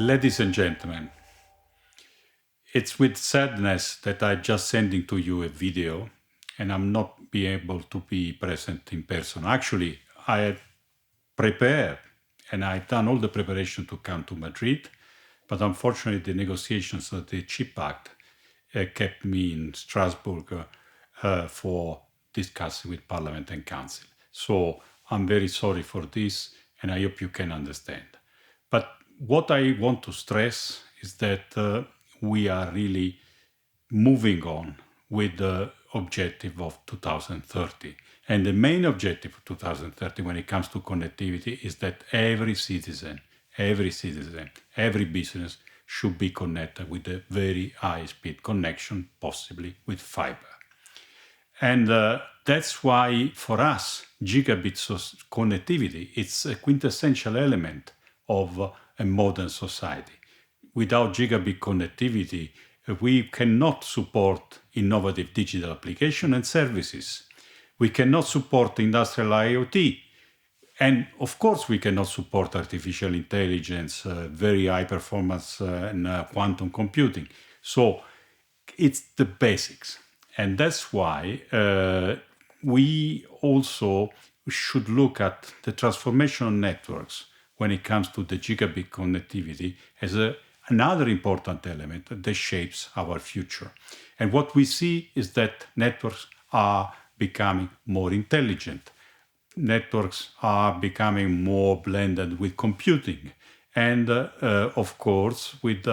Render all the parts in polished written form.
Ladies and gentlemen, it's with sadness that I'm just sending to you a video and I'm not be able to be present in person. Actually, I had prepared and I've done all the preparation to come to Madrid, but unfortunately the negotiations of the CHIP Act kept me in Strasbourg for discussing with Parliament and Council. So I'm very sorry for this and I hope you can understand. But what I want to stress is that we are really moving on with the objective of 2030. And the main objective of 2030 when it comes to connectivity is that every citizen, every business should be connected with a very high-speed connection, possibly with fiber. And that's why for us, gigabit connectivity, it's a quintessential element of a modern society. Without gigabit connectivity, we cannot support innovative digital applications and services. We cannot support industrial IoT. And of course, we cannot support artificial intelligence, very high performance and quantum computing. So it's the basics. And that's why we also should look at the transformation of networks when it comes to the gigabit connectivity as another important element that shapes our future. And what we see is that networks are becoming more intelligent. Networks are becoming more blended with computing and, of course, with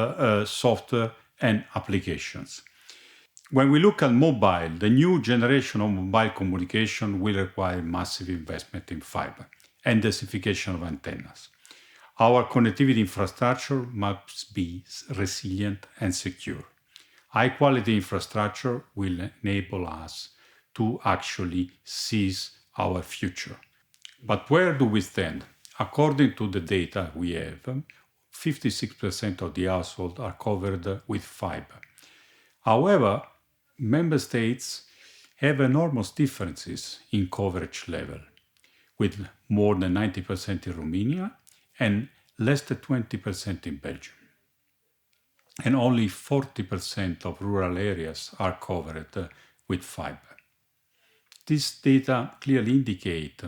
software and applications. When we look at mobile, the new generation of mobile communication will require massive investment in fiber and densification of antennas. Our connectivity infrastructure must be resilient and secure. High-quality infrastructure will enable us to actually seize our future. But where do we stand? According to the data we have, 56% of the households are covered with fiber. However, member states have enormous differences in coverage level, with more than 90% in Romania and less than 20% in Belgium. And only 40% of rural areas are covered with fiber. These data clearly indicate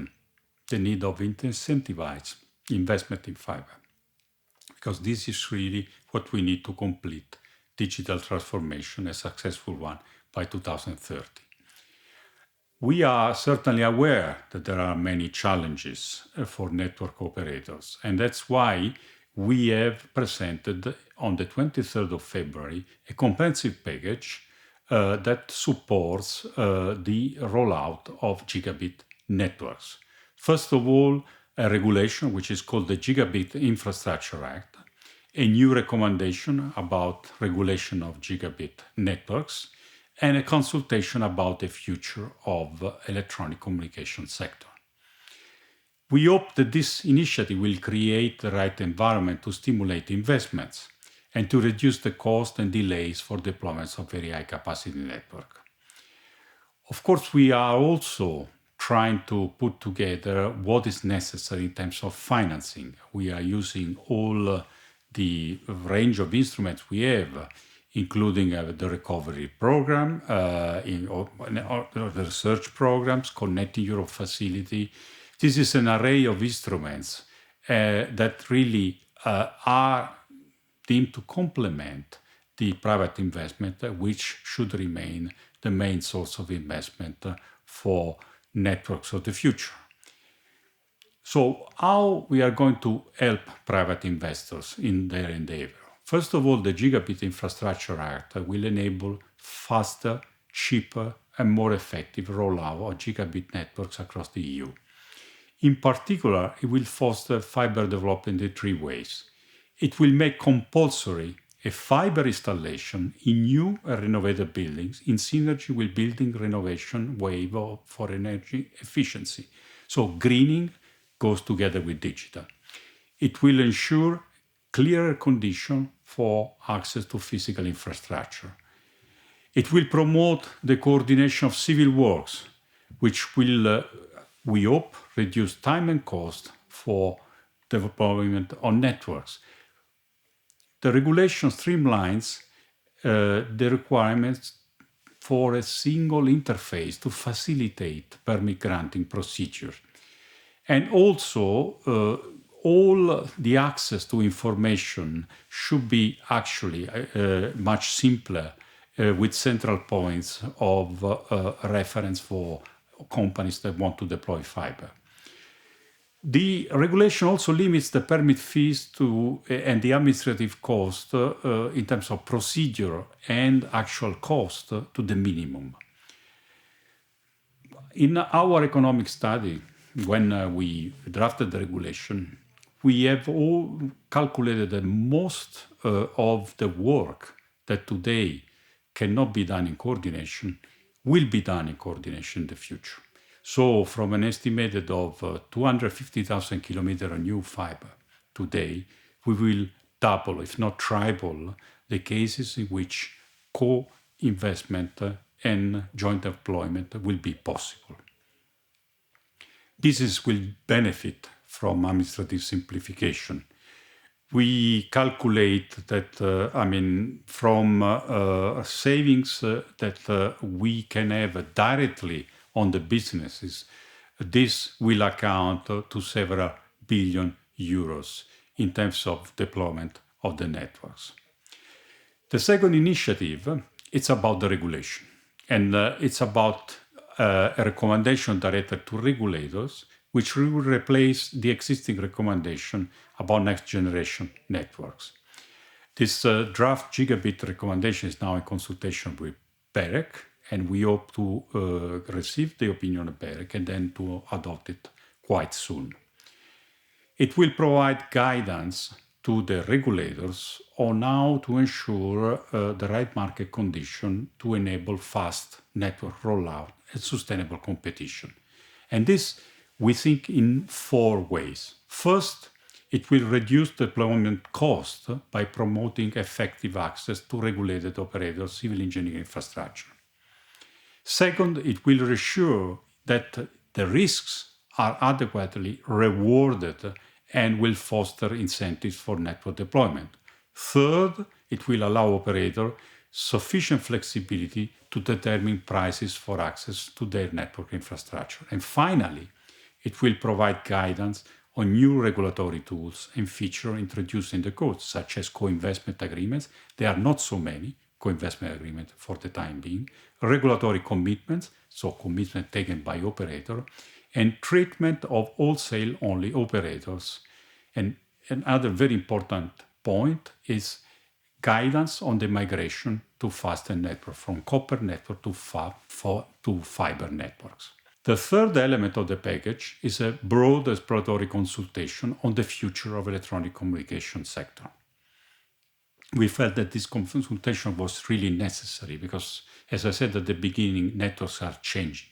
the need of incentivized investment in fiber, because this is really what we need to complete digital transformation, a successful one, by 2030. We are certainly aware that there are many challenges for network operators, and that's why we have presented on the 23rd of February a comprehensive package that supports the rollout of gigabit networks. First of all, a regulation which is called the Gigabit Infrastructure Act, a new recommendation about regulation of gigabit networks, and a consultation about the future of electronic communication sector. We hope that this initiative will create the right environment to stimulate investments and to reduce the cost and delays for deployments of very high capacity network. Of course, we are also trying to put together what is necessary in terms of financing. We are using all the range of instruments we have, including the recovery program, the research programs, Connecting Europe facility. This is an array of instruments that really are deemed to complement the private investment, which should remain the main source of investment for networks of the future. So how we are going to help private investors in their endeavor? First of all, the Gigabit Infrastructure Act will enable faster, cheaper, and more effective rollout of gigabit networks across the EU. In particular, it will foster fiber development in three ways. It will make compulsory a fiber installation in new and renovated buildings in synergy with building renovation wave for energy efficiency. So greening goes together with digital. It will ensure clearer conditions for access to physical infrastructure. It will promote the coordination of civil works, which will, we hope, reduce time and cost for development on networks. the regulation streamlines the requirements for a single interface to facilitate permit granting procedures. And also, all the access to information should be actually much simpler with central points of reference for companies that want to deploy fiber. The regulation also limits the permit fees and the administrative cost in terms of procedure and actual cost to the minimum. In our economic study, when we drafted the regulation, we have all calculated that most of the work that today cannot be done in coordination will be done in coordination in the future. So from an estimated of 250,000 kilometers of new fiber today, we will double, if not triple, the cases in which co-investment and joint deployment will be possible. This will benefit from administrative simplification. We calculate that, from savings that we can have directly on the businesses, this will account to several billion euros in terms of deployment of the networks. The second initiative, it's about the regulation. And it's about a recommendation directed to regulators, which will replace the existing recommendation about next generation networks. This draft Gigabit recommendation is now in consultation with BEREC, and we hope to receive the opinion of BEREC and then to adopt it quite soon. It will provide guidance to the regulators on how to ensure the right market condition to enable fast network rollout and sustainable competition. And this, we think, in 4 ways. First, it will reduce deployment cost by promoting effective access to regulated operators' civil engineering infrastructure. Second, it will ensure that the risks are adequately rewarded and will foster incentives for network deployment. Third, it will allow operators sufficient flexibility to determine prices for access to their network infrastructure. And finally, it will provide guidance on new regulatory tools and features introduced in the code, such as co-investment agreements. There are not so many co-investment agreements for the time being, regulatory commitments, so commitment taken by operator, and treatment of wholesale-only operators. And another very important point is guidance on the migration to faster network, from copper network to fiber networks. The third element of the package is a broad exploratory consultation on the future of electronic communication sector. We felt that this consultation was really necessary because, as I said at the beginning, networks are changing.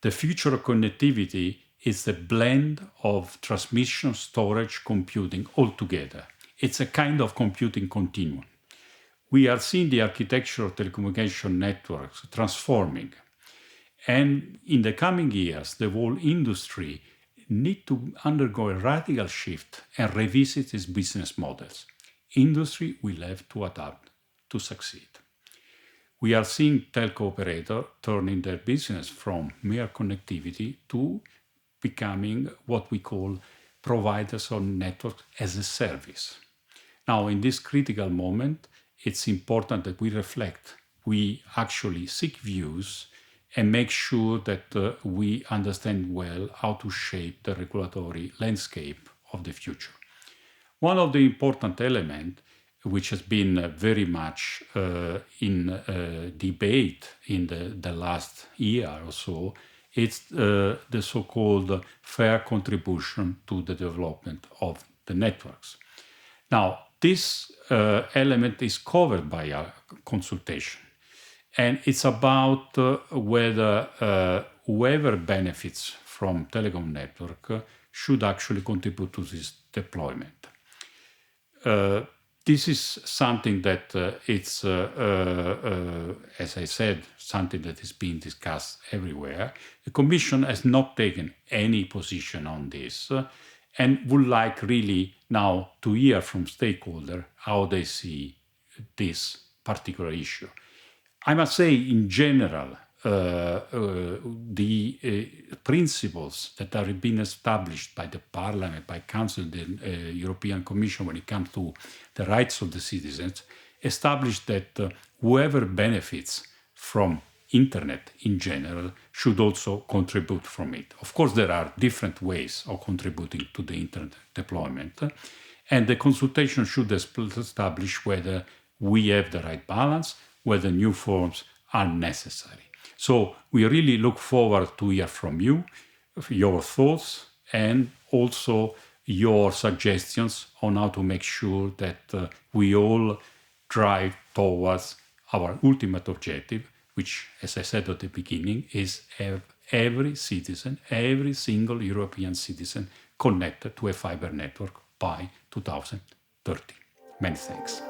The future of connectivity is the blend of transmission, storage, computing all together. It's a kind of computing continuum. We are seeing the architecture of telecommunication networks transforming. And in the coming years, the whole industry needs to undergo a radical shift and revisit its business models. Industry will have to adapt to succeed. We are seeing telco operators turning their business from mere connectivity to becoming what we call providers of network as a service. Now, in this critical moment, it's important that we reflect, we actually seek views and make sure that we understand well how to shape the regulatory landscape of the future. One of the important elements, which has been very much in debate in the last year or so, it's the so-called fair contribution to the development of the networks. Now, this element is covered by our consultation, and it's about whether whoever benefits from telecom network should actually contribute to this deployment. This is something that it's, as I said, something that is being discussed everywhere. The Commission has not taken any position on this, and would like really now to hear from stakeholders how they see this particular issue. I must say, in general, the principles that are being established by the Parliament, by Council, the European Commission when it comes to the rights of the citizens, establish that whoever benefits from internet in general should also contribute from it. Of course, there are different ways of contributing to the internet deployment, and the consultation should establish whether we have the right balance, whether new forms are necessary. So we really look forward to hear from you, your thoughts, and also your suggestions on how to make sure that we all drive towards our ultimate objective, which, as I said at the beginning, is every citizen, every single European citizen connected to a fiber network by 2030. Many thanks.